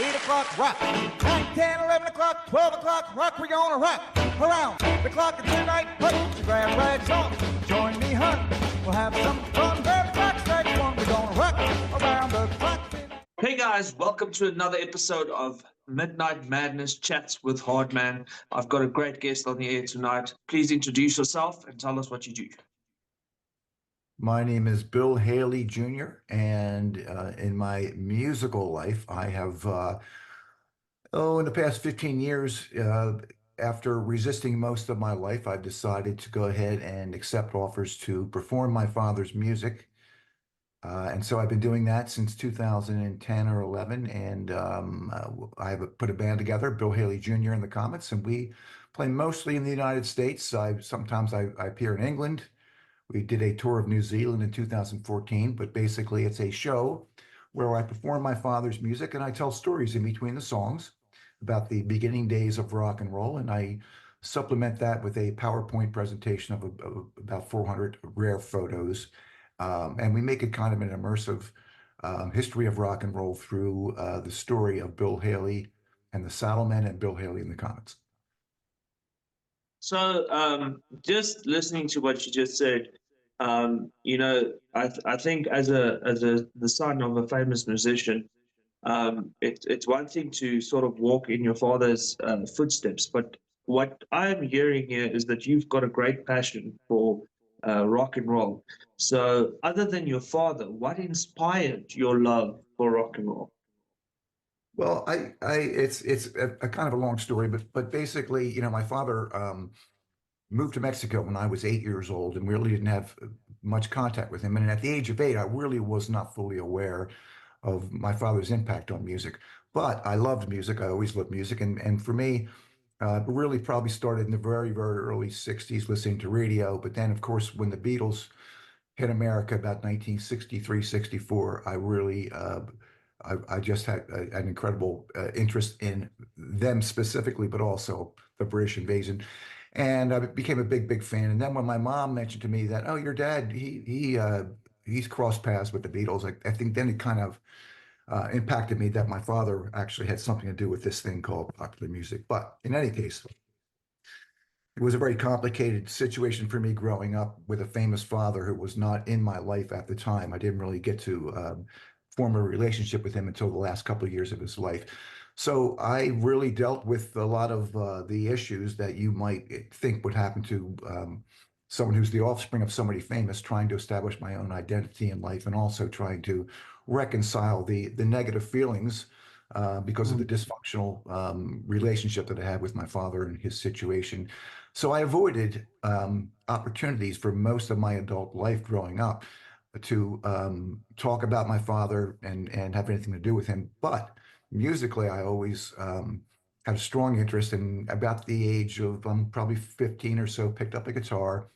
8 o'clock, rock. 9, 10, 11 o'clock, 12 o'clock, rock. We're gonna rock around the clock until night. Put your grab rags on, join me, hun. We'll have some fun. Grab rocks, next one. We're gonna rock around the clock. Hey guys, welcome to another episode of Midnight Madness Chats with Hardman. I've got a great guest on the air tonight. Please introduce yourself and tell us what you do. My name is Bill Haley Jr., and in my musical life, I have, in the past 15 years, after resisting most of my life, I've decided to go ahead and accept offers to perform my father's music. And so I've been doing that since 2010 or 11, and I have put a band together, Bill Haley Jr. in the Comets, and we play mostly in the United States. Sometimes I appear in England. We did a tour of New Zealand in 2014, but basically it's a show where I perform my father's music and I tell stories in between the songs about the beginning days of rock and roll, and I supplement that with a PowerPoint presentation of about 400 rare photos. And we make it kind of an immersive history of rock and roll through the story of Bill Haley and the Saddlemen and Bill Haley and the Comets. So, just listening to what you just said, I think as the son of a famous musician, it's one thing to sort of walk in your father's footsteps, but what I'm hearing here is that you've got a great passion for rock and roll. So, other than your father, what inspired your love for rock and roll? Well, it's a kind of a long story, but basically, my father moved to Mexico when I was 8 years old and really didn't have much contact with him. And at the age of 8, I really was not fully aware of my father's impact on music. But I loved music. I always loved music, and for me, really probably started in the very, very early 60s listening to radio. But then, of course, when the Beatles hit America about 1963, 64, I really I just had an incredible interest in them specifically, but also the British invasion. And I became a big, big fan. And then when my mom mentioned to me that, oh, your dad, he's crossed paths with the Beatles, I think then it kind of impacted me that my father actually had something to do with this thing called popular music. But in any case, it was a very complicated situation for me growing up with a famous father who was not in my life at the time. I didn't really get to form a relationship with him until the last couple of years of his life. So I really dealt with a lot of the issues that you might think would happen to someone who's the offspring of somebody famous, trying to establish my own identity in life and also trying to reconcile the negative feelings because of the dysfunctional relationship that I had with my father and his situation. So I avoided opportunities for most of my adult life growing up to talk about my father and have anything to do with him. But musically, I always had a strong interest, and about the age of probably 15 or so, picked up a guitar,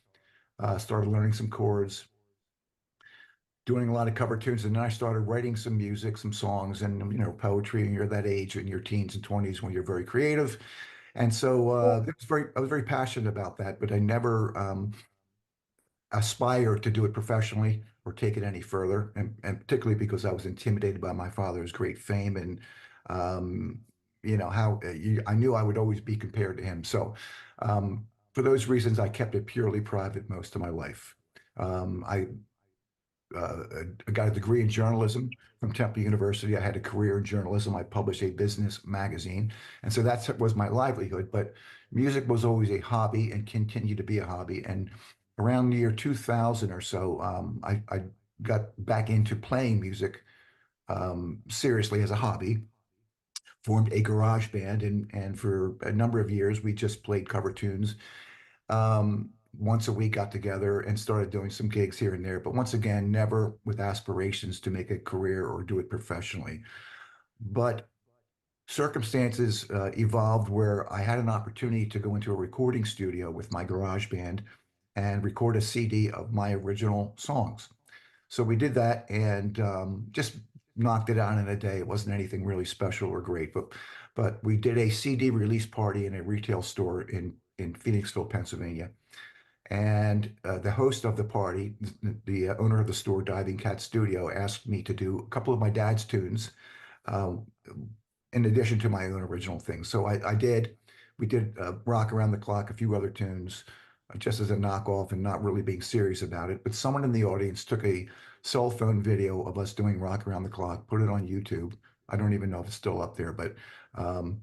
started learning some chords, doing a lot of cover tunes, and then I started writing some music, some songs, and poetry. And you're that age in your teens and 20s when you're very creative, and so I was very passionate about that. But I never aspired to do it professionally or take it any further, and particularly because I was intimidated by my father's great fame and how I knew I would always be compared to him. So for those reasons, I kept it purely private most of my life. I got a degree in journalism from Temple University. I had a career in journalism. I published a business magazine. And so that was my livelihood. But music was always a hobby and continued to be a hobby. And around the year 2000 or so, I got back into playing music seriously as a hobby, formed a garage band. And for a number of years, we just played cover tunes. Once a week got together and started doing some gigs here and there, but once again, never with aspirations to make a career or do it professionally. But circumstances evolved where I had an opportunity to go into a recording studio with my garage band and record a CD of my original songs. So we did that and just knocked it out in a day. It wasn't anything really special or great, but we did a CD release party in a retail store in Phoenixville, Pennsylvania. And the host of the party, the owner of the store, Diving Cat Studio, asked me to do a couple of my dad's tunes, in addition to my own original things. So we did Rock Around the Clock, a few other tunes, just as a knockoff and not really being serious about it. But someone in the audience took a cell phone video of us doing Rock Around the Clock, put it on YouTube. I don't even know if it's still up there, but um,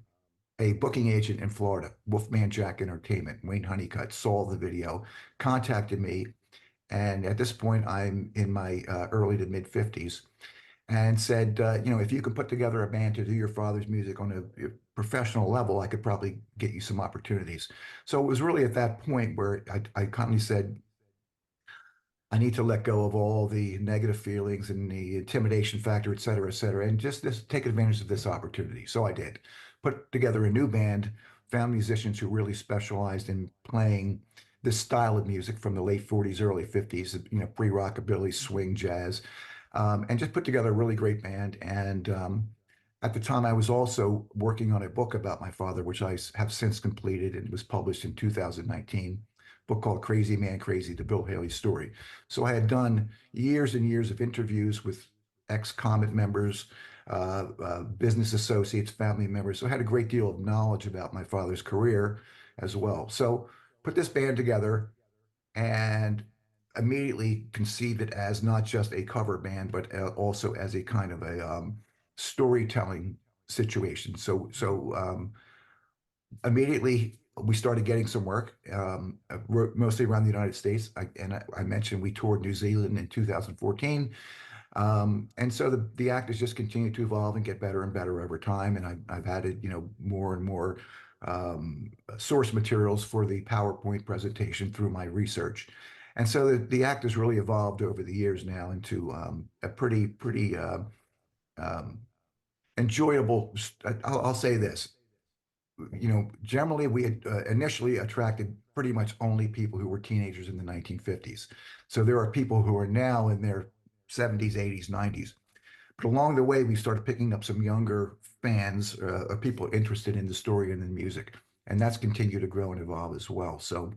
a booking agent in Florida, Wolfman Jack Entertainment, Wayne Honeycutt, saw the video, contacted me, and at this point, I'm in my early to mid 50s, and said, if you can put together a band to do your father's music on a professional level, I could probably get you some opportunities. So it was really at that point where I kindly said, I need to let go of all the negative feelings and the intimidation factor, et cetera, and just take advantage of this opportunity. So I did. Put together a new band, found musicians who really specialized in playing this style of music from the late 40s, early 50s, pre-rockabilly, swing, jazz, and just put together a really great band. And at the time, I was also working on a book about my father, which I have since completed and was published in 2019, book called Crazy Man Crazy, the Bill Haley story. So I had done years and years of interviews with ex-Comet members, business associates, family members. So I had a great deal of knowledge about my father's career as well. So put this band together and immediately conceived it as not just a cover band, but also as a kind of a storytelling situation. So immediately we started getting some work, mostly around the United States. I mentioned we toured New Zealand in 2014. And so the act has just continued to evolve and get better and better over time. And I've added, more and more source materials for the PowerPoint presentation through my research. And so the act has really evolved over the years now into a pretty um, enjoyable. I'll say this, generally we had initially attracted pretty much only people who were teenagers in the 1950s. So there are people who are now in their 70s, 80s, 90s. But along the way, we started picking up some younger fans, people interested in the story and the music, and that's continued to grow and evolve as well. So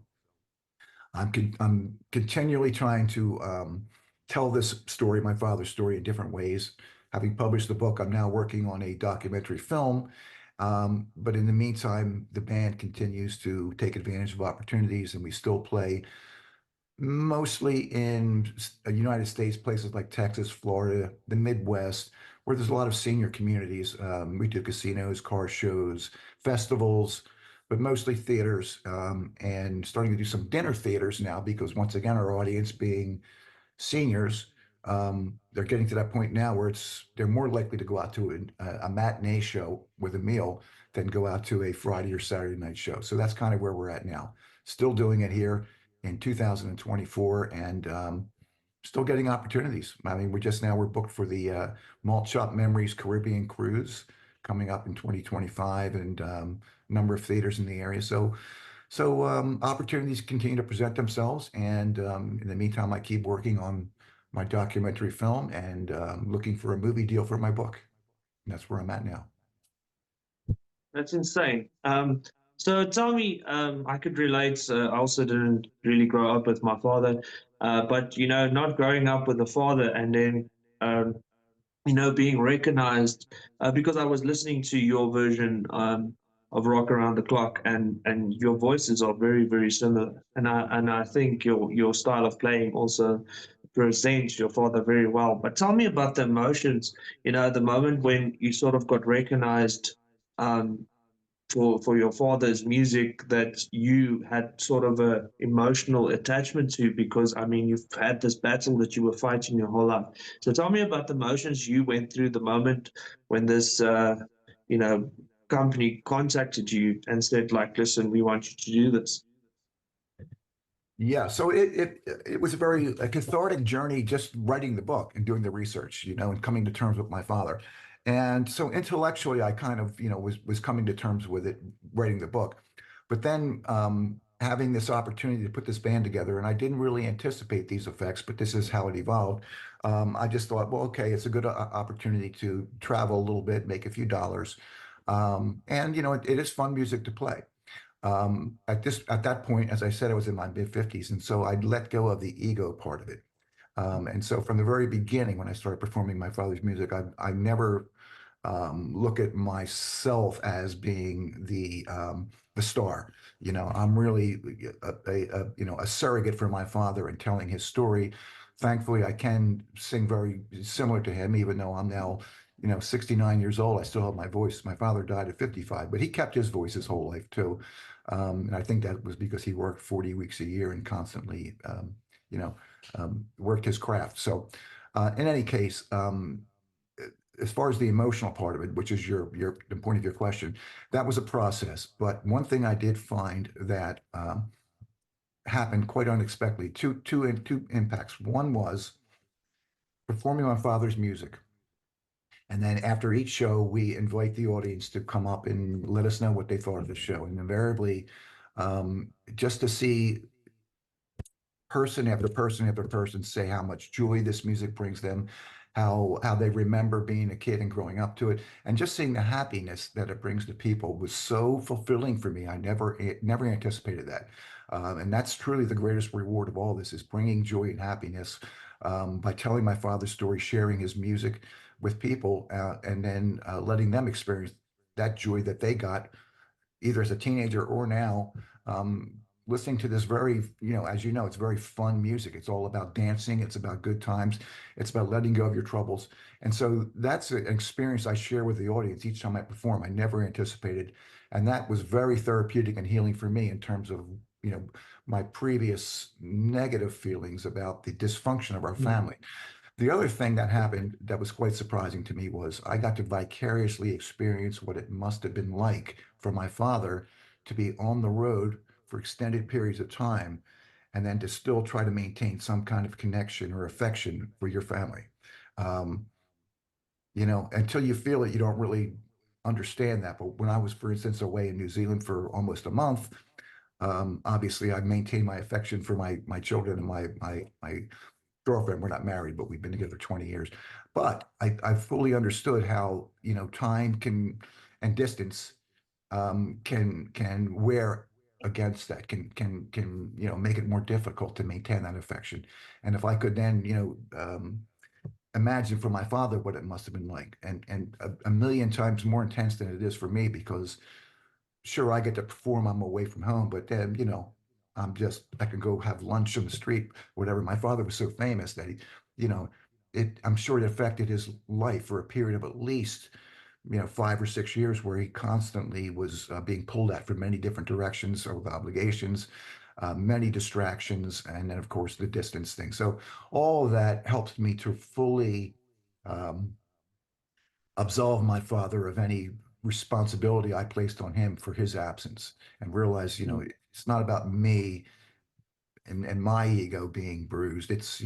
I'm continually trying to tell this story, my father's story, in different ways. Having published the book, I'm now working on a documentary film. But in the meantime, the band continues to take advantage of opportunities, and we still play mostly in United States, places like Texas, Florida, the Midwest, where there's a lot of senior communities. We do casinos, car shows, festivals, but mostly theaters, and starting to do some dinner theaters now because once again, our audience being seniors, they're getting to that point now where they're more likely to go out to a matinee show with a meal than go out to a Friday or Saturday night show. So that's kind of where we're at now. Still doing it here in 2024 and still getting opportunities. I mean, we're booked for the Malt Shop Memories Caribbean Cruise coming up in 2025 and a number of theaters in the area. So opportunities continue to present themselves, and in the meantime, I keep working on my documentary film and looking for a movie deal for my book. And that's where I'm at now. That's insane. So tell me, I could relate. I also didn't really grow up with my father, but not growing up with a father and then um, being recognized because I was listening to your version of Rock Around the Clock, and your voices are very, very similar. And I think your style of playing also presents your father very well. But tell me about the emotions, the moment when you sort of got recognized um, for your father's music that you had sort of a emotional attachment to, because I mean you've had this battle that you were fighting your whole life. So tell me about the emotions you went through the moment when this you know company contacted you and said, like, listen, we want you to do this. Yeah, so it was a cathartic journey just writing the book and doing the research, and coming to terms with my father. And so intellectually, I kind of, was coming to terms with it, writing the book. But then having this opportunity to put this band together, and I didn't really anticipate these effects, but this is how it evolved. I just thought, well, okay, it's a good opportunity to travel a little bit, make a few dollars. And, it is fun music to play. At that point, as I said, I was in my mid 50s, and so I'd let go of the ego part of it. And so from the very beginning, when I started performing my father's music, I never look at myself as being the star. You know, I'm really a surrogate for my father and telling his story. Thankfully, I can sing very similar to him, even though I'm now, 69 years old. I still have my voice. My father died at 55, but he kept his voice his whole life too. And I think that was because he worked 40 weeks a year and constantly, worked his craft. So, in any case, as far as the emotional part of it, which is the point of your question, that was a process. But one thing I did find that happened quite unexpectedly, two impacts. One was performing my father's music. And then after each show, we invite the audience to come up and let us know what they thought of the show. And invariably, just to see person after person after person say how much joy this music brings them, how they remember being a kid and growing up to it, and just seeing the happiness that it brings to people was so fulfilling for me. I never anticipated that, and that's truly the greatest reward of all this is bringing joy and happiness by telling my father's story, sharing his music with people, and then letting them experience that joy that they got either as a teenager or now, um, listening to this very, as you know, it's very fun music. It's all about dancing. It's about good times. It's about letting go of your troubles. And so that's an experience I share with the audience each time I perform. I never anticipated. And that was very therapeutic and healing for me in terms of, you know, my previous negative feelings about the dysfunction of our family. The other thing that happened that was quite surprising to me was I got to vicariously experience what it must have been like for my father to be on the road for extended periods of time and then to still try to maintain some kind of connection or affection for your family. Um, until you feel it, you don't really understand that. But when I was, for instance, away in New Zealand for almost a month, obviously I maintained my affection for my children and my girlfriend. We're not married, but we've been together 20 years. But I fully understood how, time can and distance can wear against that, can make it more difficult to maintain that affection. And if I could then, imagine for my father what it must have been like, and a million times more intense than it is for me, because sure, I get to perform, I'm away from home, but then, I can go have lunch on the street, whatever. My father was so famous that you know, I'm sure it affected his life for a period of at least, 5 or 6 years where he constantly was being pulled at from many different directions or with obligations, many distractions, and then, of course, the distance thing. So all of that helped me to fully um, absolve my father of any responsibility I placed on him for his absence and realize, it's not about me and my ego being bruised. It's,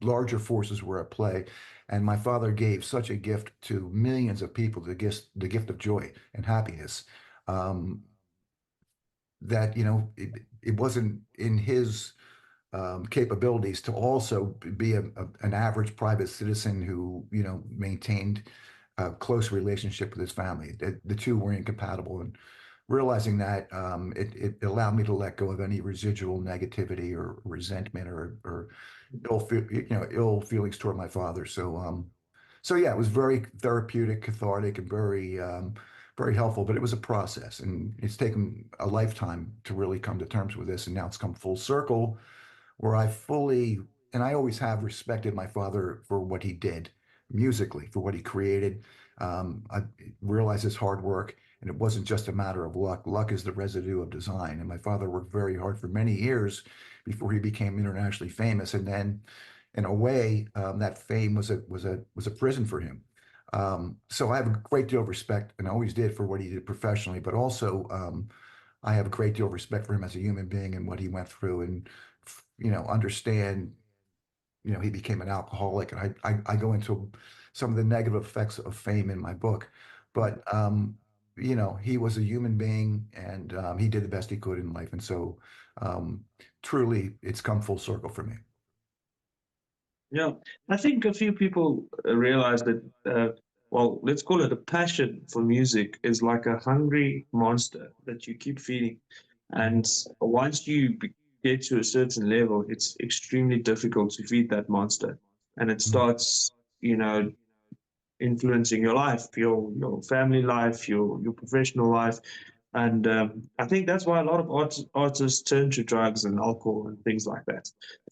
larger forces were at play. And my father gave such a gift to millions of people, the gift of joy and happiness, um, that, it wasn't in his capabilities to also be an average private citizen who, maintained a close relationship with his family. The two were incompatible. And realizing that, it allowed me to let go of any residual negativity or resentment or ill feelings toward my father. So yeah, it was very therapeutic, cathartic, and very helpful. But it was a process, and it's taken a lifetime to really come to terms with this. And now it's come full circle where I fully, and I always have respected my father for what he did musically, for what he created. I realized his hard work, and it wasn't just a matter of luck. Luck is the residue of design. And my father worked very hard for many years before he became internationally famous. And then, in a way, that fame was a prison for him. So I have a great deal of respect, and I always did, for what he did professionally, but also I have a great deal of respect for him as a human being and what he went through, and understand, he became an alcoholic, and I go into some of the negative effects of fame in my book, but he was a human being, and he did the best he could in life, and so um, truly, it's come full circle for me. Yeah, I think a few people realize that, well, let's call it a passion for music is like a hungry monster that you keep feeding. And once you get to a certain level, it's extremely difficult to feed that monster. And it Mhm. starts, you know, influencing your life, your family life, your professional life. And I think that's why a lot of artists turn to drugs and alcohol and things like that.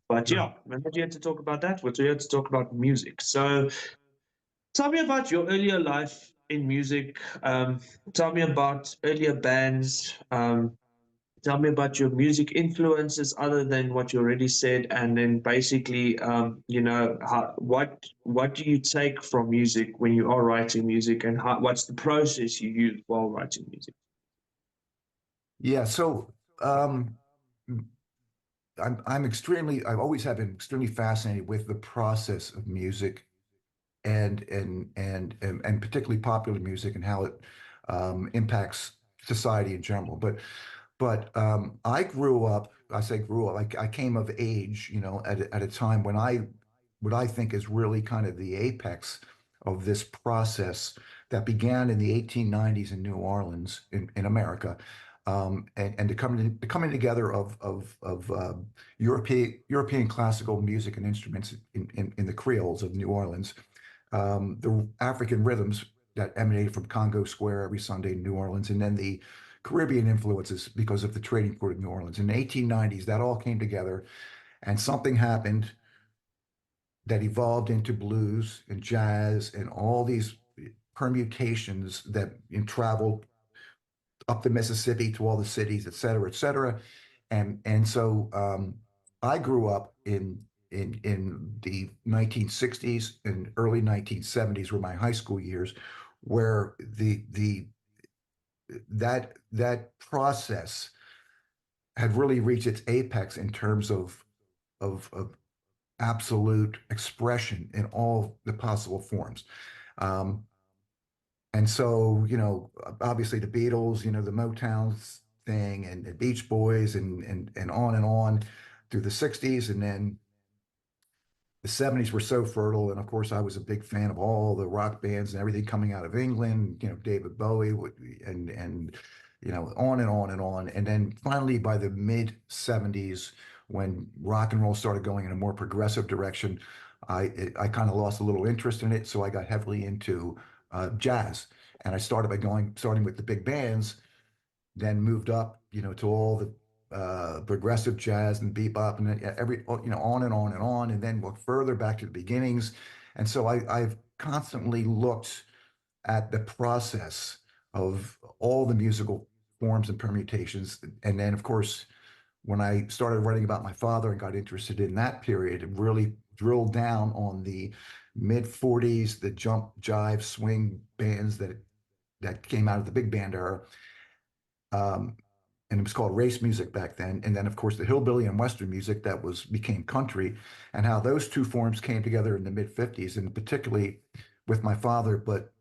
But yeah, we're not here to talk about that. We're here to talk about music. So tell me about your earlier life in music. Tell me about earlier bands. Tell me about your music influences other than what you already said, and then basically, what do you take from music when you are writing music, and what's the process you use while writing music? Yeah, so I've always have been extremely fascinated with the process of music and particularly popular music and how it impacts society in general. But I grew up, I say grew up, I came of age, at a time when what I think is really kind of the apex of this process that began in the 1890s in New Orleans in America. And the coming together of European classical music and instruments in the Creoles of New Orleans, the African rhythms that emanated from Congo Square every Sunday in New Orleans, and then the Caribbean influences because of the trading port of New Orleans. In the 1890s, that all came together, and something happened that evolved into blues and jazz and all these permutations that traveled up the Mississippi to all the cities, et cetera, et cetera. And so I grew up in the 1960s and early 1970s were my high school years, where that process had really reached its apex in terms of absolute expression in all the possible forms. Um, and so, obviously the Beatles, the Motown thing and the Beach Boys and on through the 60s. And then the 70s were so fertile. And of course, I was a big fan of all the rock bands and everything coming out of England, David Bowie and on and on and on. And then finally, by the mid 70s, when rock and roll started going in a more progressive direction, I kind of lost a little interest in it. So I got heavily into jazz. And I started starting with the big bands, then moved up, to all the progressive jazz and bebop and then on and on and on, and then look further back to the beginnings. And so I've constantly looked at the process of all the musical forms and permutations. And then, of course, when I started writing about my father and got interested in that period, it really drilled down on the mid 40s, the jump, jive, swing bands that came out of the big band era. Um, and it was called race music back then. And then, of course, the hillbilly and Western music that became country, and how those two forms came together in the mid 50s, and particularly with my father, but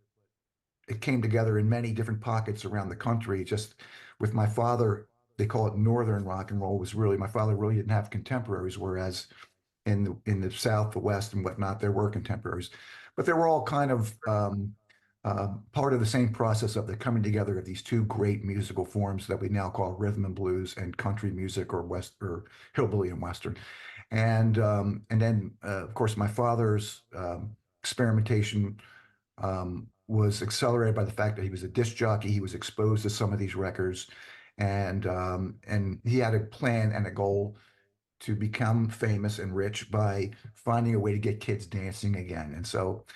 it came together in many different pockets around the country. Just with my father, they call it Northern rock and roll. Was really my father really didn't have contemporaries, whereas in the South, the West, and whatnot, there were contemporaries, but they were all kind of part of the same process of the coming together of these two great musical forms that we now call rhythm and blues and country music, or West or hillbilly and Western. And then of course my father's experimentation was accelerated by the fact that he was a disc jockey. He was exposed to some of these records, and he had a plan and a goal to become famous and rich by finding a way to get kids dancing again. And so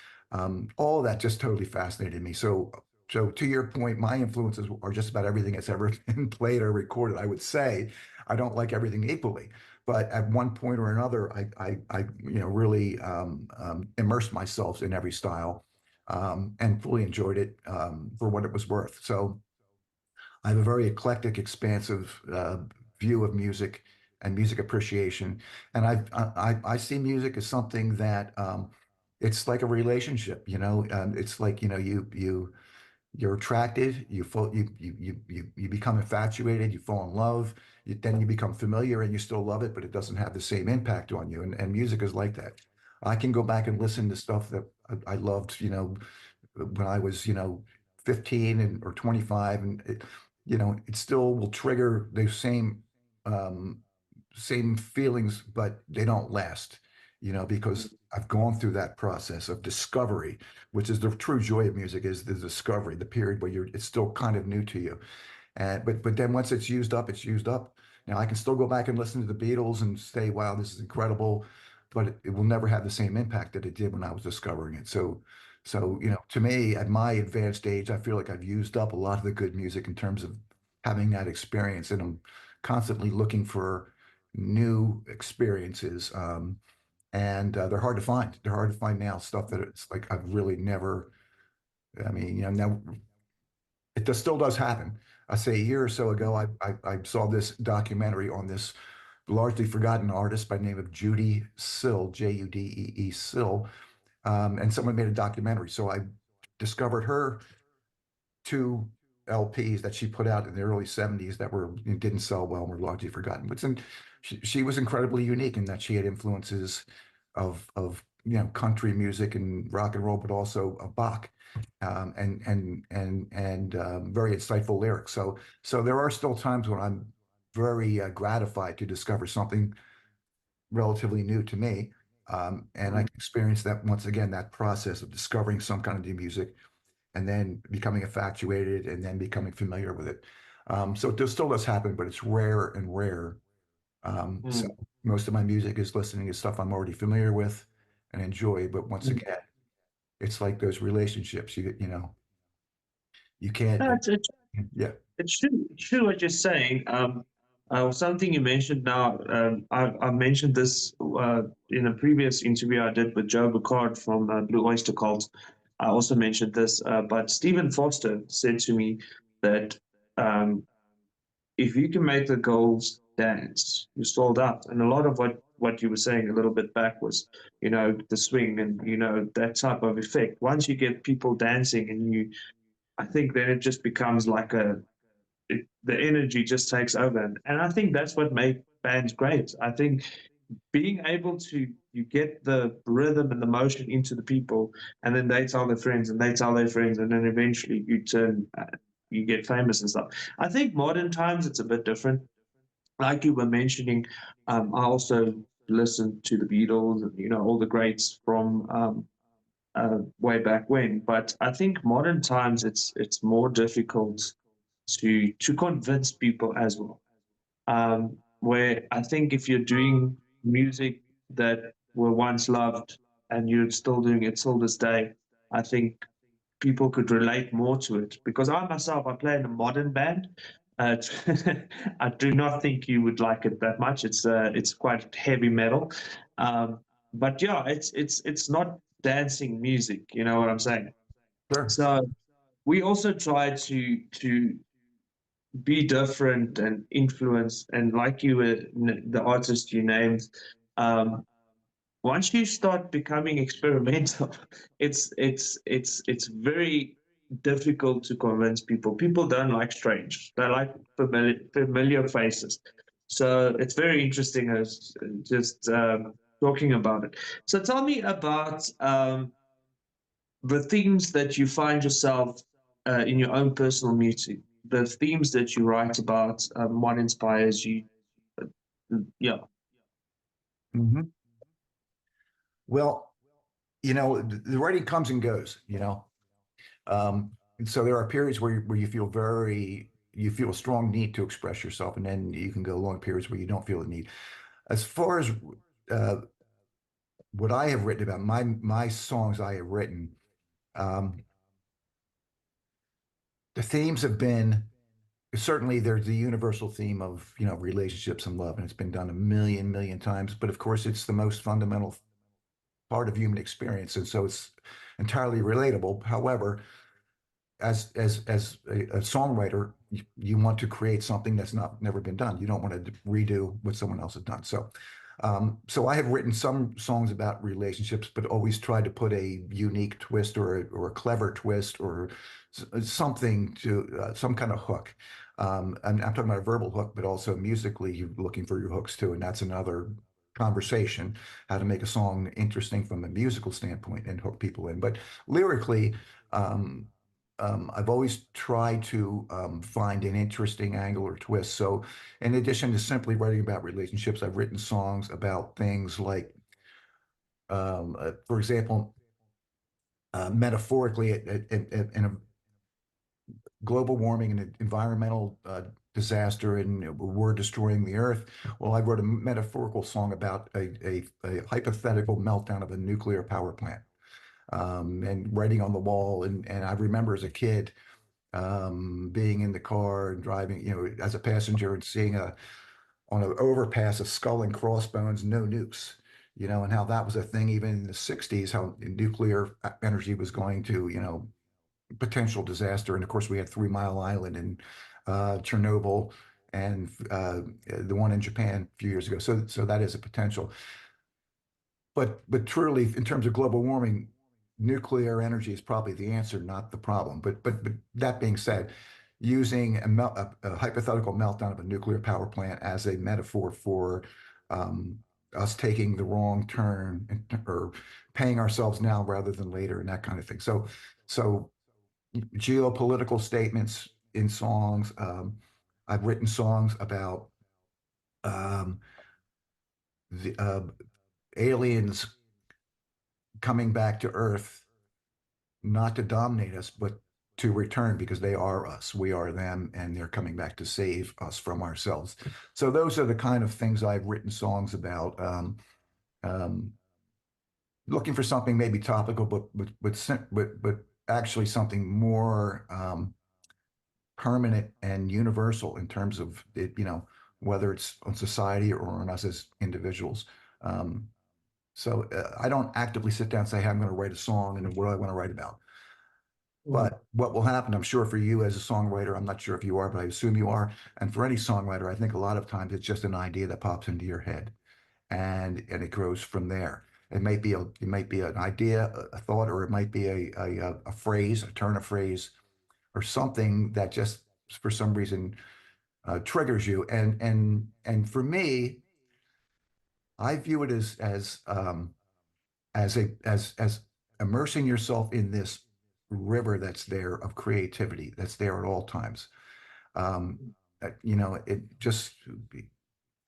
all of that just totally fascinated me. So to your point, my influences are just about everything that's ever been played or recorded. I would say I don't like everything equally, but at one point or another, I really immersed myself in every style and fully enjoyed it for what it was worth. So I have a very eclectic, expansive view of music and music appreciation, and I see music as something that it's like a relationship. It's like you're attracted, you become infatuated, you fall in love, then you become familiar, and you still love it, but it doesn't have the same impact on you. And music is like that. I can go back and listen to stuff that I loved, when I was, 15 or 25, and it still will trigger those um, same feelings, but they don't last. because I've gone through that process of discovery, which is the true joy of music, is the discovery, the period where it's still kind of new to you. And but then once it's used up, it's used up. Now I can still go back and listen to the Beatles and say, wow, this is incredible, but it will never have the same impact that it did when I was discovering it. So, to me, at my advanced age, I feel like I've used up a lot of the good music in terms of having that experience, and I'm constantly looking for new experiences. And they're hard to find. They're hard to find now. Stuff that it's like I've really never. I mean, now it still does happen. I say a year or so ago, I saw this documentary on this largely forgotten artist by the name of Judy Sill, Judee Sill, and someone made a documentary. So I discovered her two LPs that she put out in the early 70s that didn't sell well and were largely forgotten. But she was incredibly unique in that she had influences of country music and rock and roll, but also Bach, and very insightful lyrics. So there are still times when I'm very gratified to discover something relatively new to me. And I can experience that once again, that process of discovering some kind of new music and then becoming infatuated and then becoming familiar with it. So it still does happen, but it's rare and rare. So Mm. most of my music is listening to stuff I'm already familiar with and enjoy. But once Mm. again, it's like those relationships. You can't. No, Yeah. it's true what you're saying. Something you mentioned now, I mentioned this in a previous interview I did with Joe Bacard from Blue Oyster Cult. I also mentioned this, but Stephen Foster said to me that um, if you can make the girls dance, you're sold out. And a lot of what you were saying a little bit back was, the swing and, that type of effect. Once you get people dancing I think then it just becomes like the energy just takes over. And I think that's what makes bands great. I think being able to, you get the rhythm and the motion into the people, and then they tell their friends and they tell their friends, and then eventually you get famous and stuff. I think modern times it's a bit different. Like you were mentioning, I also listened to the Beatles and all the greats from way back when. But I think modern times it's more difficult to convince people as well. Where I think if you're doing music that were once loved and you're still doing it till this day, I think people could relate more to it. Because I myself, I play in a modern band. Uh, I do not think you would like it that much. It's quite heavy metal, um, but yeah, it's not dancing music. You know what I'm saying? Sure. So we also try to be different and influence. And like you were the artist you named, um, once you start becoming experimental, it's very difficult to convince people. People don't like strange. They like familiar faces. So it's very interesting as just talking about it. So tell me about the themes that you find yourself in your own personal music, the themes that you write about, what inspires you. Yeah. Hmm. Well, the writing comes and goes. Um, so there are periods where you feel a strong need to express yourself, and then you can go long periods where you don't feel the need. As far as uh, what I have written about my songs I have written, um, the themes have been certainly there's the universal theme of relationships and love, and it's been done a million times. But of course, it's the most fundamental part of human experience, and so it's entirely relatable. However, as a songwriter, you want to create something that's never been done. You don't want to redo what someone else has done. So I have written some songs about relationships, but always tried to put a unique twist or a clever twist or something to some kind of hook. And I'm talking about a verbal hook, but also musically, you're looking for your hooks too, and that's another conversation, how to make a song interesting from a musical standpoint and hook people in. But lyrically, um, I've always tried to find an interesting angle or twist. So, in addition to simply writing about relationships, I've written songs about things like For example, metaphorically, in a global warming and environmental disaster, and we're destroying the earth. Well, I wrote a metaphorical song about a hypothetical meltdown of a nuclear power plant, and writing on the wall. And I remember as a kid being in the car and driving, as a passenger and seeing on an overpass a skull and crossbones, no nukes. And how that was a thing even in the 60s, how nuclear energy was going to, potential disaster. And of course, we had 3 Mile Island and Chernobyl and the one in Japan a few years ago. So that is a potential. But truly, in terms of global warming, nuclear energy is probably the answer, not the problem. But that being said, using a hypothetical meltdown of a nuclear power plant as a metaphor for us taking the wrong turn, or paying ourselves now rather than later, and that kind of thing. So geopolitical statements in songs. I've written songs about um, the aliens coming back to Earth, not to dominate us, but to return, because they are us, we are them, and they're coming back to save us from ourselves. So those are the kind of things I've written songs about. Um, Looking for something maybe topical, but actually something more permanent and universal in terms of it, whether it's on society or on us as individuals. Um, so I don't actively sit down and say, hey, I'm going to write a song and what do I want to write about. But what will happen, I'm sure for you as a songwriter, I'm not sure if you are, but I assume you are. And for any songwriter, I think a lot of times it's just an idea that pops into your head, and it grows from there. It might be an idea, a thought, or it might be a phrase, a turn of phrase, or something that just for some reason triggers you. And for me, I view it as immersing yourself in this river that's there of creativity that's there at all times. Um, it just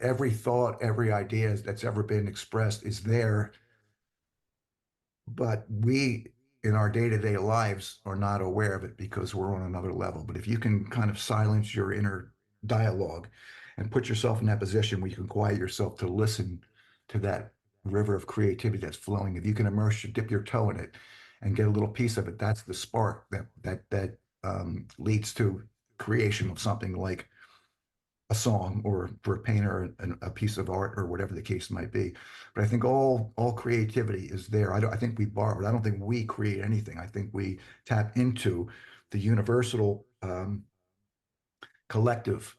every thought, every idea that's ever been expressed is there, but we in our day-to-day lives are not aware of it because we're on another level. But if you can kind of silence your inner dialogue and put yourself in that position where you can quiet yourself to listen to that river of creativity that's flowing, if you can dip your toe in it and get a little piece of it, that's the spark that leads to creation of something like a song, or for a painter, a piece of art, or whatever the case might be. But I think all creativity is there. I think we borrow it. I don't think we create anything. I think we tap into the universal collective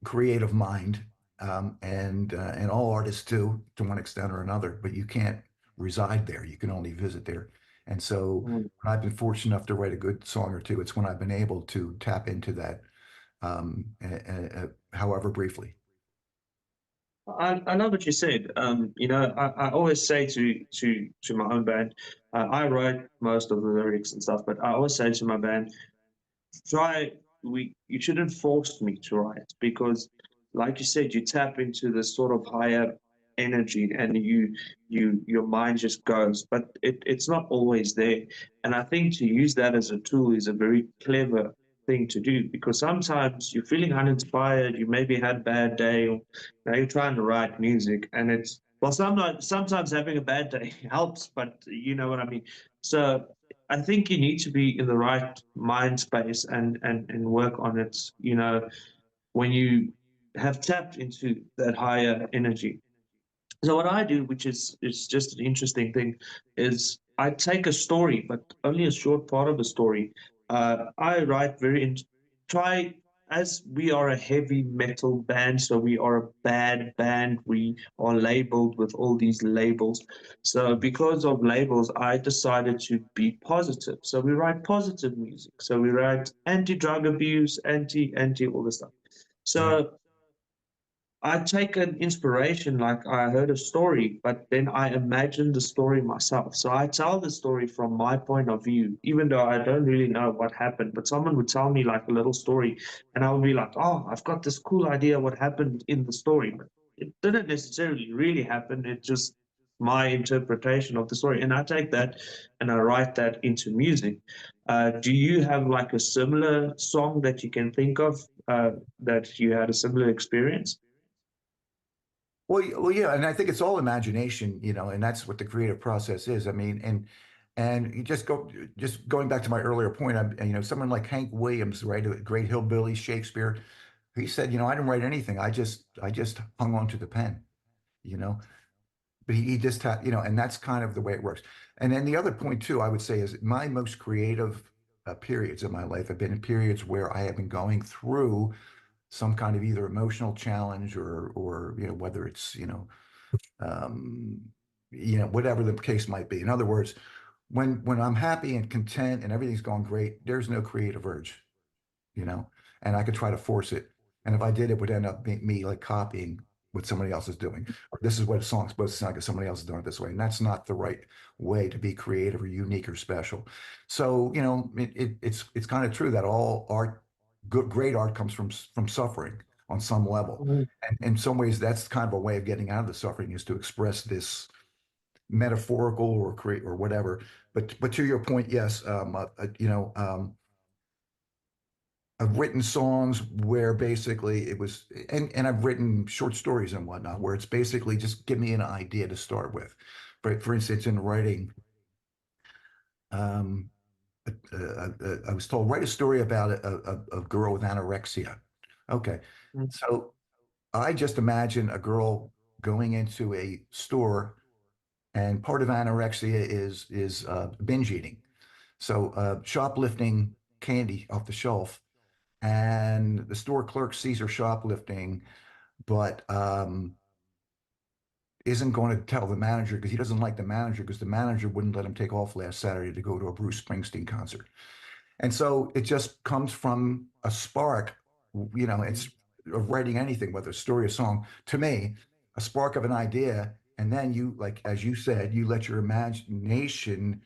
creative mind, and all artists do to one extent or another. But you can't reside there. You can only visit there. And so Mm. when I've been fortunate enough to write a good song or two, it's when I've been able to tap into that, however briefly. I love what you said. I always say to my own band, I write most of the lyrics and stuff, but I always say to my band, try you shouldn't force me to write, because like you said, you tap into this sort of higher energy, and your mind just goes, but it's not always there. And I think to use that as a tool is a very clever thing to do, because sometimes you're feeling uninspired, you maybe had a bad day, or now you're trying to write music, and it's, well, sometimes having a bad day helps, but you know what I mean. So I think you need to be in the right mind space and work on it, when you have tapped into that higher energy. So what I do, which is just an interesting thing, is I take a story, but only a short part of a story. I write try, as we are a heavy metal band, so we are a bad band. We are labeled with all these labels. So because of labels, I decided to be positive. So we write positive music. So we write anti-drug abuse, anti all this stuff. Right. So I take an inspiration, like I heard a story, but then I imagine the story myself. So I tell the story from my point of view, even though I don't really know what happened. But someone would tell me like a little story, and I would be like, oh, I've got this cool idea what happened in the story. But it didn't necessarily really happen. It just my interpretation of the story, and I take that and I write that into music. Do you have like a similar song that you can think of that you had a similar experience? Well, well, yeah, and I think it's all imagination, and that's what the creative process is. I mean, and you just going back to my earlier point, someone like Hank Williams, right, a great hillbilly Shakespeare, he said, I didn't write anything. I just hung on to the pen, you know. But he just had, and that's kind of the way it works. And then the other point too, I would say, is my most creative periods of my life have been in periods where I have been going through some kind of either emotional challenge or whether it's um, whatever the case might be. In other words, when I'm happy and content and everything's going great, there's no creative urge, you know, and I could try to force it. And if I did, it would end up being me like copying what somebody else is doing. Or this is what a song's supposed to sound like if somebody else is doing it this way. And that's not the right way to be creative or unique or special. So, it's kind of true that all art, great art comes from suffering on some level. Mhm. And in some ways, that's kind of a way of getting out of the suffering is to express this metaphorical or create or whatever. But to your point, yes, I've written songs where basically it was, and I've written short stories and whatnot, where it's basically just give me an idea to start with. But for instance, in writing, um, I was told write a story about a girl with anorexia. Okay, Mhm. so I just imagine a girl going into a store, and part of anorexia is binge eating. So shoplifting candy off the shelf, and the store clerk sees her shoplifting, but isn't going to tell the manager because he doesn't like the manager because the manager wouldn't let him take off last Saturday to go to a Bruce Springsteen concert. And so it just comes from a spark, it's of writing anything, whether it's a story or song, to me, a spark of an idea. And then you, like, as you said, you let your imagination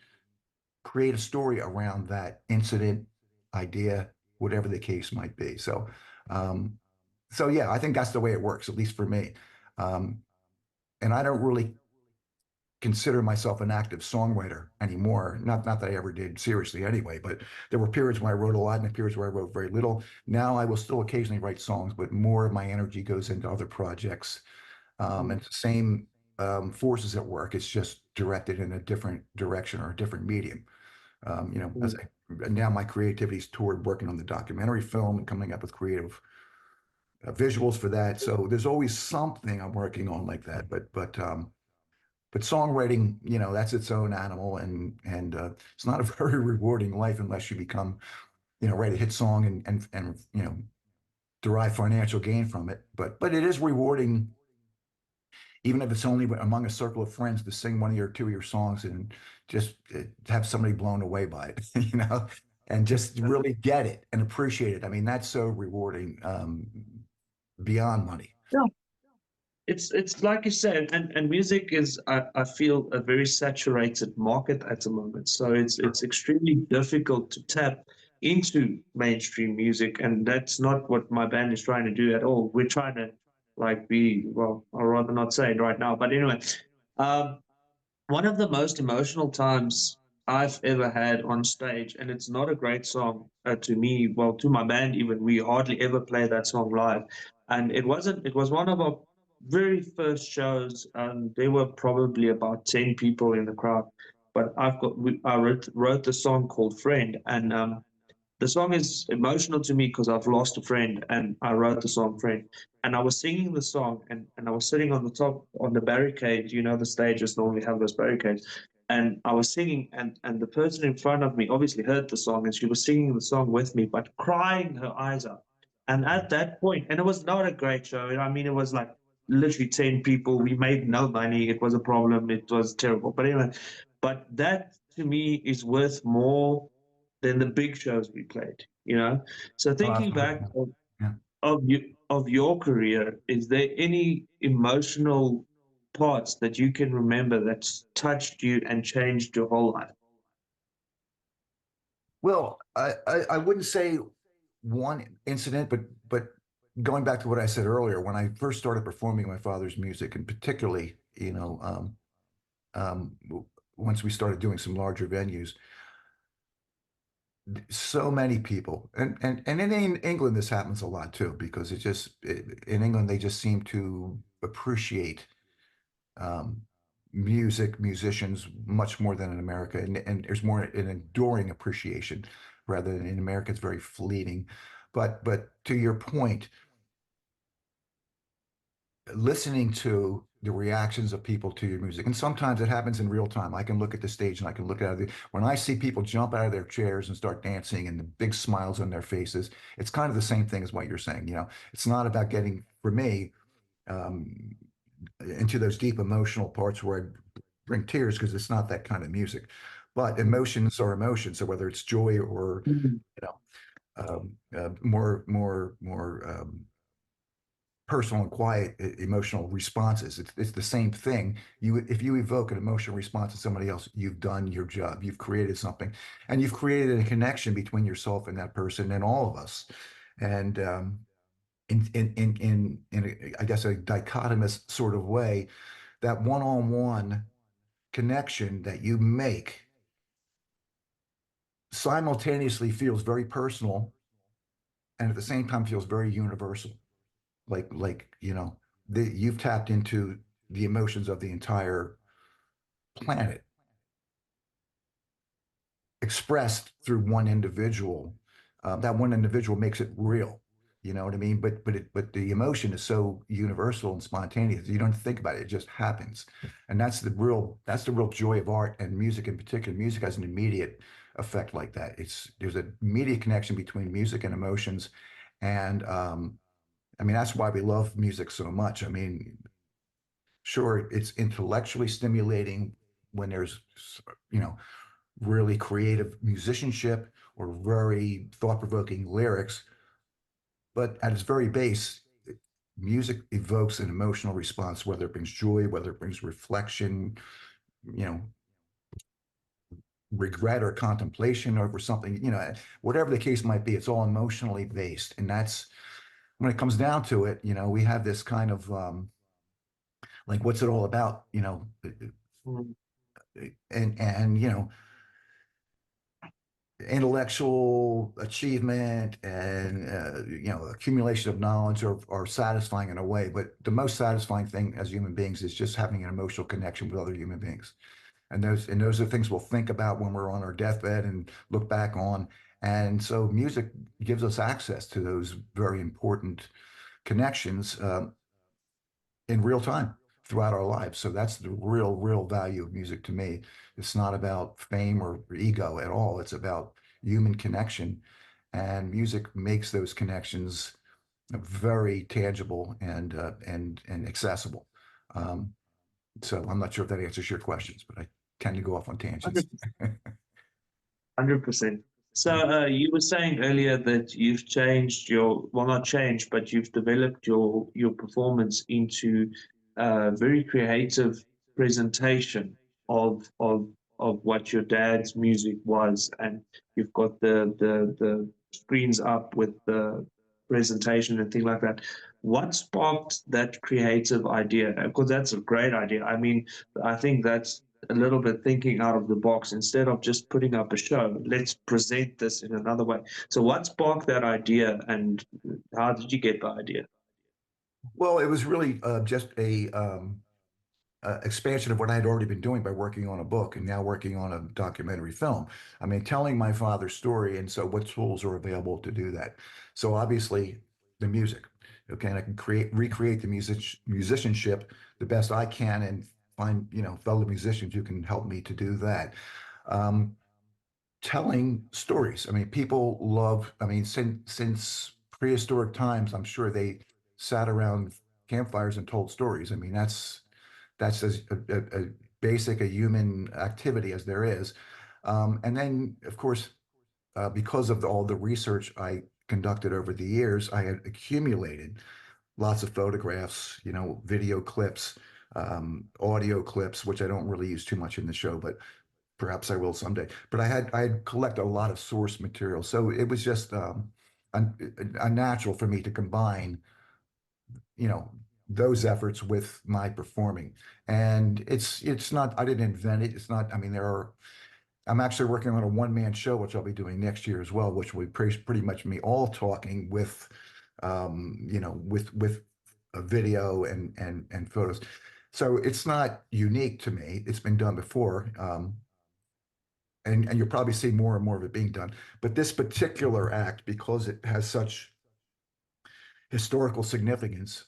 create a story around that incident, idea, whatever the case might be. Um, so yeah, I think that's the way it works, at least for me. Um, and I don't really consider myself an active songwriter anymore. Not that I ever did seriously anyway, but there were periods when I wrote a lot and periods where I wrote very little. Now I will still occasionally write songs, but more of my energy goes into other projects. And it's the same forces at work. It's just directed in a different direction or a different medium. As Mhm. now my creativity is toward working on the documentary film and coming up with creative visuals for that. So there's always something I'm working on like that. But songwriting, that's its own animal, and it's not a very rewarding life unless you become, write a hit song and derive financial gain from it. But it is rewarding, even if it's only among a circle of friends, to sing one of your two of your songs and just have somebody blown away by it, and just really get it and appreciate it. I mean, that's so rewarding, beyond money. Yeah. It's like you said, and music is I feel a very saturated market at the moment. So it's extremely difficult to tap into mainstream music, and that's not what my band is trying to do at all. We're trying to like be, well, I'd rather not say it right now, but anyway, um, one of the most emotional times I've ever had on stage, and it's not a great song to me, well, to my band even, we hardly ever play that song live. And it was one of our very first shows, and there were probably about 10 people in the crowd. But I wrote the song called Friend, and the song is emotional to me because I've lost a friend and I wrote the song Friend. And I was singing the song and I was sitting on the top on the barricade, the stages normally have those barricades. And I was singing and the person in front of me obviously heard the song and she was singing the song with me, but crying her eyes out. And at that point, and it was not a great show. I mean, it was like literally 10 people. We made no money. It was a problem. It was terrible. But anyway, but that to me is worth more than the big shows we played. So Oh, thinking back absolutely. Yeah. of your career, is there any emotional parts that you can remember that's touched you and changed your whole life? Well, I wouldn't say one incident, but going back to what I said earlier, when I first started performing my father's music, and particularly, once we started doing some larger venues, so many people, and in England this happens a lot too, because in England they just seem to appreciate um, musicians much more than in America, and there's more an enduring appreciation rather than in America. It's very fleeting. But to your point, listening to the reactions of people to your music, and sometimes it happens in real time. I can look at the stage and I can look at it. When I see people jump out of their chairs and start dancing and the big smiles on their faces, it's kind of the same thing as what you're saying. It's not about getting, for me, um, into those deep emotional parts where I bring tears, because it's not that kind of music. But emotions are emotions. So whether it's joy or Mhm. you know more personal and quiet emotional responses, it's the same thing. If you evoke an emotional response to somebody else, you've done your job. You've created something, and you've created a connection between yourself and that person and all of us. And I guess a dichotomous sort of way, that one-on-one connection that you make simultaneously feels very personal and at the same time feels very universal. You've tapped into the emotions of the entire planet expressed through one individual. That one individual makes it real. You know what I mean? But the emotion is so universal and spontaneous. You don't think about it; it just happens, and that's the real joy of art and music in particular. Music has an immediate effect like that. There's an immediate connection between music and emotions, and I mean that's why we love music so much. I mean, sure, it's intellectually stimulating when there's you know really creative musicianship or very thought-provoking lyrics. But at its very base, music evokes an emotional response, whether it brings joy, whether it brings reflection, you know, regret or contemplation over something, whatever the case might be, it's all emotionally based. And that's when it comes down to it, we have this kind of like, what's it all about, Mhm. and intellectual achievement and accumulation of knowledge are satisfying in a way, but the most satisfying thing as human beings is just having an emotional connection with other human beings, and those are things we'll think about when we're on our deathbed and look back on. And so music gives us access to those very important connections in real time throughout our lives. So that's the real value of music to me. It's not about fame or ego at all. It's about human connection. And music makes those connections very tangible and accessible. Um, so I'm not sure if that answers your questions, but I tend to go off on tangents. 100%. So you were saying earlier that you've changed your, well, not changed, but you've developed your performance into a very creative presentation of what your dad's music was, and you've got the screens up with the presentation and things like that. What sparked that creative idea? Because that's a great idea. I mean, I think that's a little bit thinking out of the box. Instead of just putting up a show, let's present this in another way. So what sparked that idea, and how did you get the idea? Well, it was really just a expansion of what I had already been doing by working on a book and now working on a documentary film. I mean, telling my father's story, and so what tools are available to do that? So obviously, the music. Okay, and I can recreate the musicianship the best I can, and find fellow musicians who can help me to do that. Um, Telling stories. I mean, people love. I mean, since prehistoric times, I'm sure they sat around campfires and told stories. I mean, that's as a basic a human activity as there is. And then, of course, because of all the research I conducted over the years, I had accumulated lots of photographs, video clips, audio clips, which I don't really use too much in the show, but perhaps I will someday. But I had collected a lot of source material, so it was just a natural for me to combine, you know, those efforts with my performing. And it's not, I didn't invent it. It's not, I mean, I'm actually working on a one-man show, which I'll be doing next year as well, which will be pretty much me all talking with, with a video and photos. So it's not unique to me. It's been done before. And you'll probably see more and more of it being done. But this particular act, because it has such historical significance,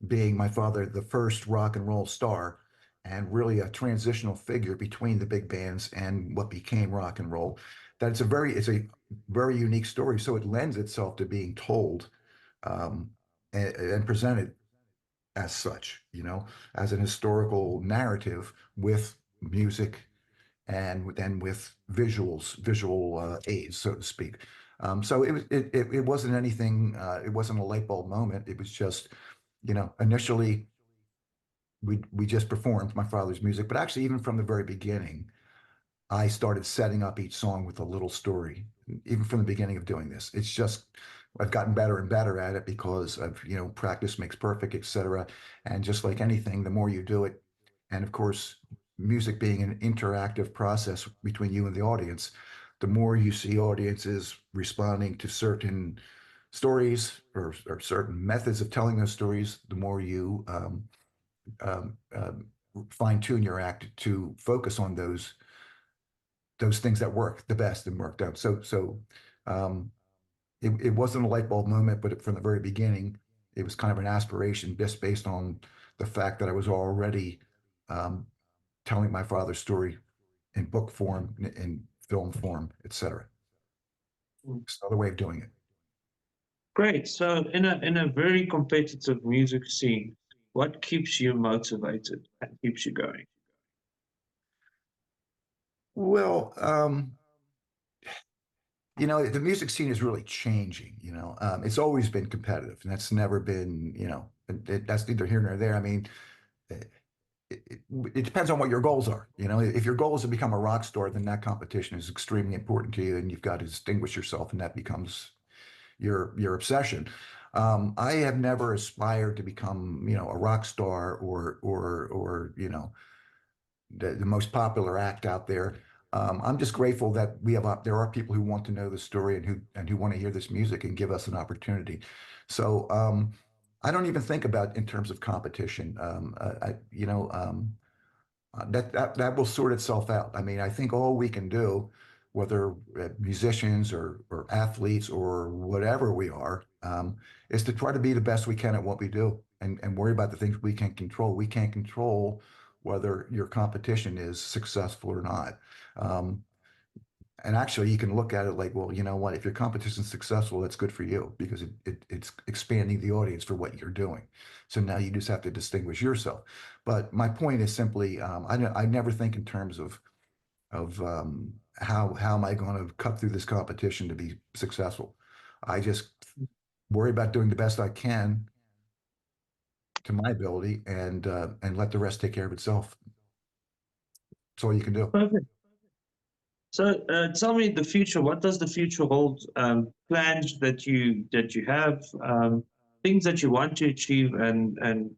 being my father, the first rock and roll star, and really a transitional figure between the big bands and what became rock and roll, that it's a very unique story. So it lends itself to being told um, and presented as such, as an historical narrative with music and then with visual aids, so to speak. So it wasn't anything. It wasn't a light bulb moment. It was just, initially we just performed my father's music, but actually even from the very beginning, I started setting up each song with a little story, even from the beginning of doing this. It's just I've gotten better and better at it because of, practice makes perfect, etc. And just like anything, the more you do it, and of course, music being an interactive process between you and the audience, the more you see audiences responding to certain stories or certain methods of telling those stories, the more you um, um, fine tune your act to focus on those things that work the best and worked out. So um, it wasn't a light bulb moment, but from the very beginning, it was kind of an aspiration just based on the fact that I was already um, telling my father's story in book form, in film form, etc. Mm. It's another way of doing it. Great. So in a very competitive music scene, what keeps you motivated and keeps you going? Well, the music scene is really changing. It's always been competitive, and that's never been, that's neither here nor there. I mean, it, it, it depends on what your goals are. If your goal is to become a rock star, then that competition is extremely important to you, and you've got to distinguish yourself, and that becomes your obsession. I have never aspired to become, a rock star or the most popular act out there. I'm just grateful that there are people who want to know the story and who want to hear this music and give us an opportunity. So I don't even think about in terms of competition. That will sort itself out. I mean, I think all we can do, whether musicians or athletes or whatever we are, is to try to be the best we can at what we do and worry about the things we can control. We can't control whether your competition is successful or not. Um, and actually, you can look at it like, well, you know what? If your competition's successful, that's good for you because it's expanding the audience for what you're doing. So now you just have to distinguish yourself. But my point is simply, I never think in terms of how am I going to cut through this competition to be successful. I just worry about doing the best I can to my ability and let the rest take care of itself. That's all you can do. Perfect. So tell me the future. What does the future hold? Plans that you have, things that you want to achieve, and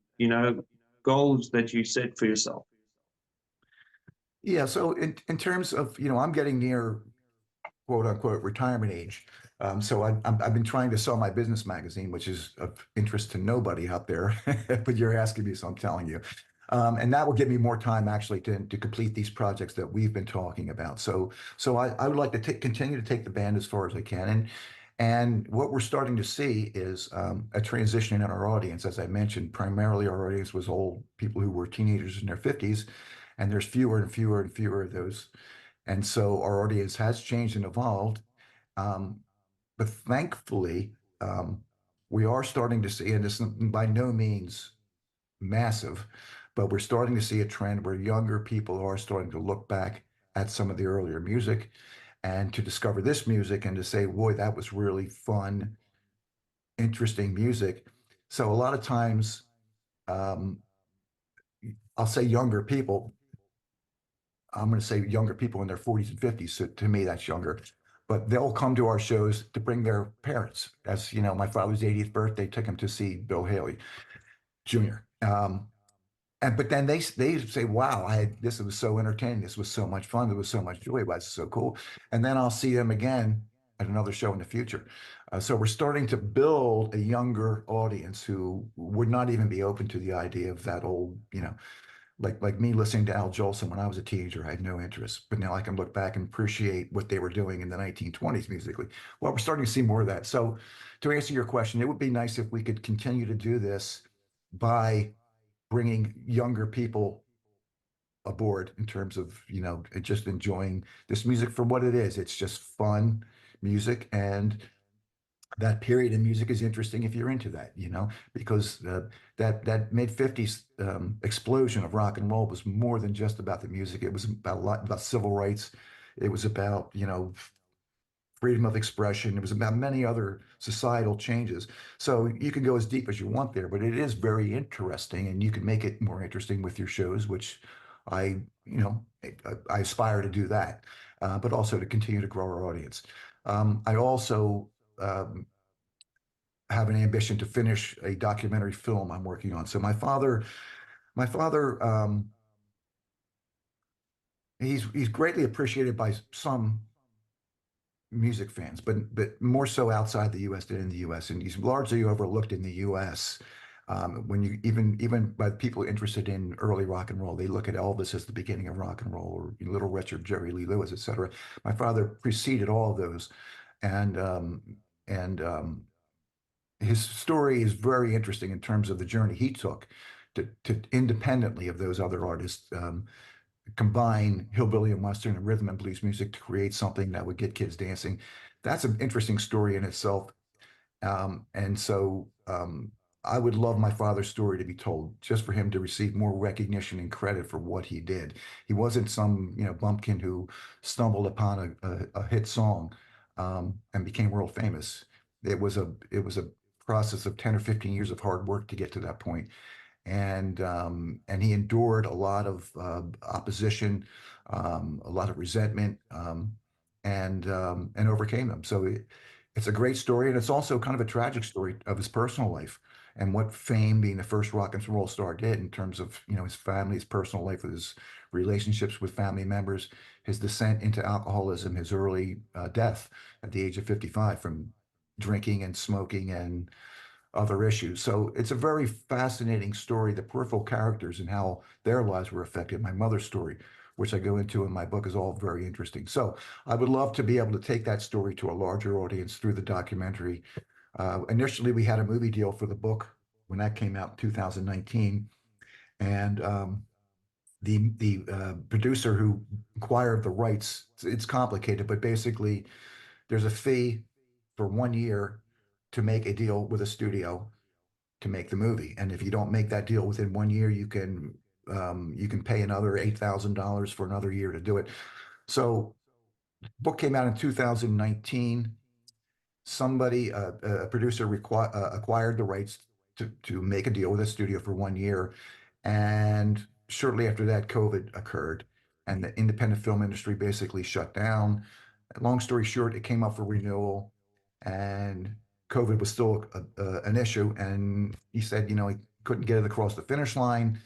goals that you set for yourself. Yeah, so in terms of, I'm getting near quote unquote retirement age. So I've been trying to sell my business magazine, which is of interest to nobody out there, but you're asking me, so I'm telling you. And that will give me more time actually to complete these projects that we've been talking about. So I would like to continue to take the band as far as I can. And what we're starting to see is a transition in our audience. As I mentioned, primarily our audience was old people who were teenagers in their 50s, and there's fewer and fewer and fewer of those. And so our audience has changed and evolved. Um, but thankfully, we are starting to see, and this is by no means massive, but we're starting to see a trend where younger people are starting to look back at some of the earlier music and to discover this music and to say, boy, that was really fun, interesting music. So a lot of times, um, I'll say younger people, I'm going to say younger people in their 40s and 50s. So to me, that's younger. But they'll come to our shows to bring their parents. As you know, my father's 80th birthday took him to see Bill Haley. junior. And but then they say, "Wow, this was so entertaining. This was so much fun. There was so much joy. Wow, this is so cool." And then I'll see them again at another show in the future. So we're starting to build a younger audience who would not even be open to the idea of that old, like me listening to Al Jolson when I was a teenager. I had no interest, but now I can look back and appreciate what they were doing in the 1920s musically. Well, we're starting to see more of that. So to answer your question, it would be nice if we could continue to do this by bringing younger people aboard in terms of just enjoying this music for what it is. It's just fun music, and that period in music is interesting if you're into that, because that mid 50s explosion of rock and roll was more than just about the music. It was about a lot about civil rights. It was about freedom of expression. It was about many other societal changes. So you can go as deep as you want there, but it is very interesting, and you can make it more interesting with your shows, which I, I aspire to do that, but also to continue to grow our audience. I also have an ambition to finish a documentary film I'm working on. So my father, he's greatly appreciated by some music fans, but more so outside the U.S. than in the U.S. And he's largely overlooked in the U.S. When you even by people interested in early rock and roll, they look at Elvis as the beginning of rock and roll, or Little Richard, Jerry Lee Lewis, etc. My father preceded all of those, and his story is very interesting in terms of the journey he took to independently of those other artists. Combine hillbilly and western and rhythm and blues music to create something that would get kids dancing. That's an interesting story in itself. And so I would love my father's story to be told, just for him to receive more recognition and credit for what he did. He wasn't some, bumpkin who stumbled upon a hit song and became world famous. It was a process of 10 or 15 years of hard work to get to that point, and he endured a lot of opposition, a lot of resentment, and overcame them. So it's a great story, and it's also kind of a tragic story of his personal life and what fame being the first rock and roll star did in terms of his family, his personal life, his relationships with family members, his descent into alcoholism, his early death at the age of 55 from drinking and smoking and other issues. So it's a very fascinating story, the peripheral characters and how their lives were affected. My mother's story, which I go into in my book, is all very interesting. So I would love to be able to take that story to a larger audience through the documentary. Initially, we had a movie deal for the book when that came out in 2019, and the producer who acquired the rights, it's complicated, but basically there's a fee for 1 year to make a deal with a studio to make the movie. And if you don't make that deal within 1 year, you can pay another $8,000 for another year to do it. So book came out in 2019. Somebody, a producer, acquired the rights to make a deal with a studio for 1 year, and shortly after that, COVID occurred, and the independent film industry basically shut down. Long story short, it came up for renewal, and COVID was still an issue. And he said, he couldn't get it across the finish line,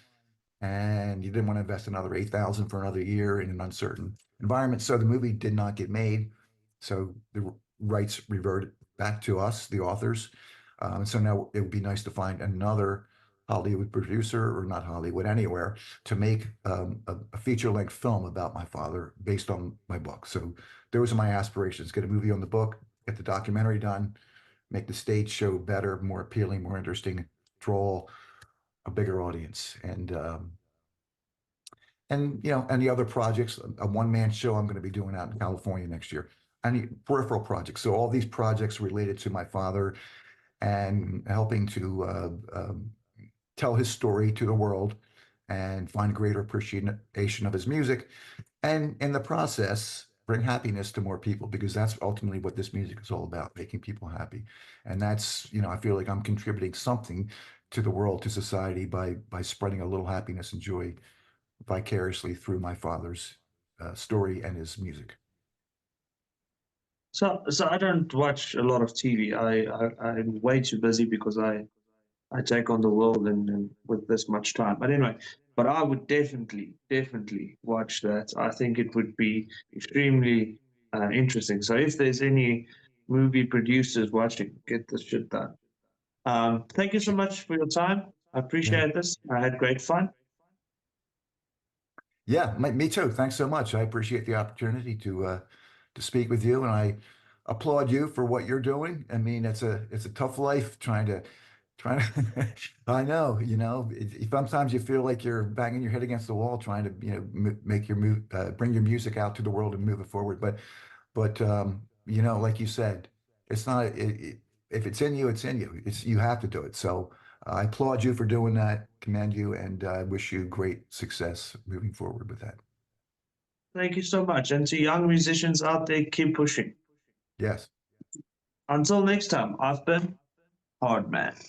and he didn't want to invest another 8,000 for another year in an uncertain environment. So the movie did not get made. So the rights reverted back to us, the authors. And so now it would be nice to find another Hollywood producer, or not Hollywood, anywhere, to make a feature-length film about my father based on my book. So those are my aspirations: get a movie on the book, get the documentary done, make the stage show better, more appealing, more interesting, draw a bigger audience, and the other projects, a one-man show I'm going to be doing out in California next year. Any peripheral projects. So all these projects related to my father and helping to tell his story to the world and find greater appreciation of his music, and in the process bring happiness to more people, because that's ultimately what this music is all about: making people happy. And that's, I feel like I'm contributing something to the world, to society, by spreading a little happiness and joy vicariously through my father's story and his music. So I don't watch a lot of TV. I'm way too busy because I take on the world and with this much time. But anyway, but I would definitely watch that. I think it would be extremely interesting. So if there's any movie producers watching, get this shit done. Thank you so much for your time. I Yeah. appreciate this. I had great fun. Yeah, me too. Thanks so much. I appreciate the opportunity to speak with you, and I applaud you for what you're doing. I mean, it's a tough life trying to. I know, sometimes you feel like you're banging your head against the wall trying to, make your move, bring your music out to the world and move it forward. But like you said, it's not if it's in you, it's in you. It's you have to do it. So I applaud you for doing that, commend you, and wish you great success moving forward with that. Thank you so much. And to young musicians out there, keep pushing. Yes. Until next time, I've been Hardman.